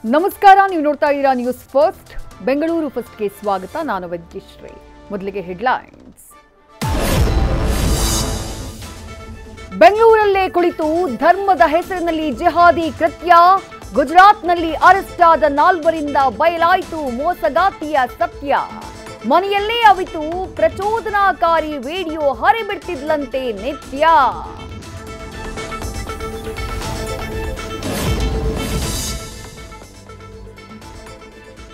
ನಮಸ್ಕಾರ, ನೀವು ನೋಡ್ತಾ ಇದ್ದೀರಾ ನ್ಯೂಸ್ ಫಸ್ಟ್. ಬೆಂಗಳೂರು ಫಸ್ಟ್ಗೆ ಸ್ವಾಗತ. ನಾನು ವಿದ್ಯಶ್ರೀ. ಮೊದಲಿಗೆ ಹೆಡ್ಲೈನ್ಸ್. ಬೆಂಗಳೂರಲ್ಲೇ ಕುಳಿತು ಧರ್ಮದ ಹೆಸರಿನಲ್ಲಿ ಜಿಹಾದಿ ಕೃತ್ಯ. ಗುಜರಾತ್ನಲ್ಲಿ ಅರೆಸ್ಟ್ ಆದ 4 ಬಯಲಾಯಿತು ಮೋಸಗಾತಿಯ ಸತ್ಯ. ಮನೆಯಲ್ಲೇ ಅವಿತು ಪ್ರಚೋದನಾಕಾರಿ ವಿಡಿಯೋ ಹರಿಬಿಡ್ತಿದ್ಲಂತೆ ನಿತ್ಯ.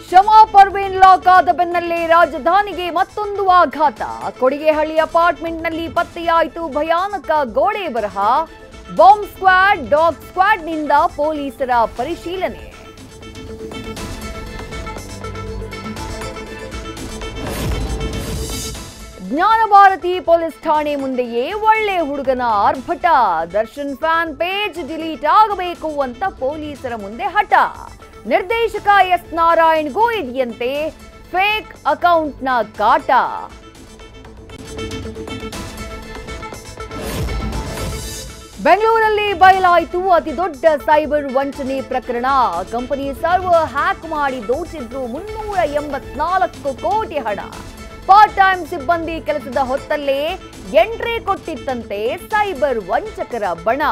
ಶಮಾ ಪರ್ವೇನ್ ಲಾಕ್ ಆದ ಬೆನ್ನಲ್ಲೇ ರಾಜಧಾನಿಗೆ ಮತ್ತೊಂದು ಆಘಾತ. ಕೊಡಿಗೆಹಳ್ಳಿ ಅಪಾರ್ಟ್ಮೆಂಟ್ನಲ್ಲಿ ಪತ್ತೆಯಾಯಿತು ಭಯಾನಕ ಗೋಡೆ ಬರಹ. ಬಾಂಬ್ ಸ್ಕ್ವಾಡ್, ಡಾಗ್ ಸ್ಕ್ವಾಡ್ನಿಂದ ಪೊಲೀಸರ ಪರಿಶೀಲನೆ. ಜ್ಞಾನಭಾರತಿ ಪೊಲೀಸ್ ಠಾಣೆ ಮುಂದೆಯೇ ಒಳ್ಳೆ ಹುಡುಗನ ಆರ್ಭಟ. ದರ್ಶನ್ ಫ್ಯಾನ್ ಪೇಜ್ ಡಿಲೀಟ್ ಆಗಬೇಕು ಅಂತ ಪೊಲೀಸರ ಮುಂದೆ ಹಠ. ನಿರ್ದೇಶಕ ಎಸ್ ನಾರಾಯಣ್ಗೂ ಇದೆಯಂತೆ ಫೇಕ್ ಅಕೌಂಟ್ನ ಕಾಟ. ಬೆಂಗಳೂರಲ್ಲಿ ಬಯಲಾಯಿತು ಅತಿ ದೊಡ್ಡ ಸೈಬರ್ ವಂಚನೆ ಪ್ರಕರಣ. ಕಂಪನಿ ಸರ್ವರ್ ಹ್ಯಾಕ್ ಮಾಡಿ ದೋಚಿದ್ರು 384 ಕೋಟಿ ಹಣ. ಪಾರ್ಟ್ ಟೈಮ್ ಸಿಬ್ಬಂದಿ ಕೆಲಸದ ಹೊತ್ತಲ್ಲೇ ಎಂಟ್ರಿ ಕೊಟ್ಟಿತ್ತಂತೆ ಸೈಬರ್ ವಂಚಕರ ಬಣ.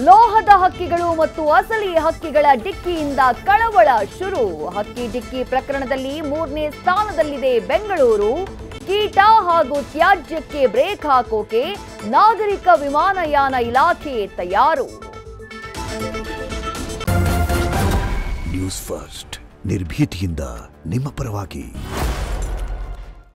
ಲೋಹದ ಹಕ್ಕಿಗಳು ಮತ್ತು ಅಸಲಿ ಹಕ್ಕಿಗಳ ಡಿಕ್ಕಿಯಿಂದ ಕಳವಳ ಶುರು. ಹಕ್ಕಿ ಡಿಕ್ಕಿ ಪ್ರಕರಣದಲ್ಲಿ 3ನೇ ಸ್ಥಾನದಲ್ಲಿದೆ ಬೆಂಗಳೂರು. ಕೀಟ ಹಾಗೂ ತ್ಯಾಜ್ಯಕ್ಕೆ ಬ್ರೇಕ್ ಹಾಕೋಕೆ ನಾಗರಿಕ ವಿಮಾನಯಾನ ಇಲಾಖೆ ತಯಾರು. ನ್ಯೂಸ್ ಫಸ್ಟ್, ನಿರ್ಭೀತಿಯಿಂದ ನಿಮ್ಮ ಪರವಾಗಿ.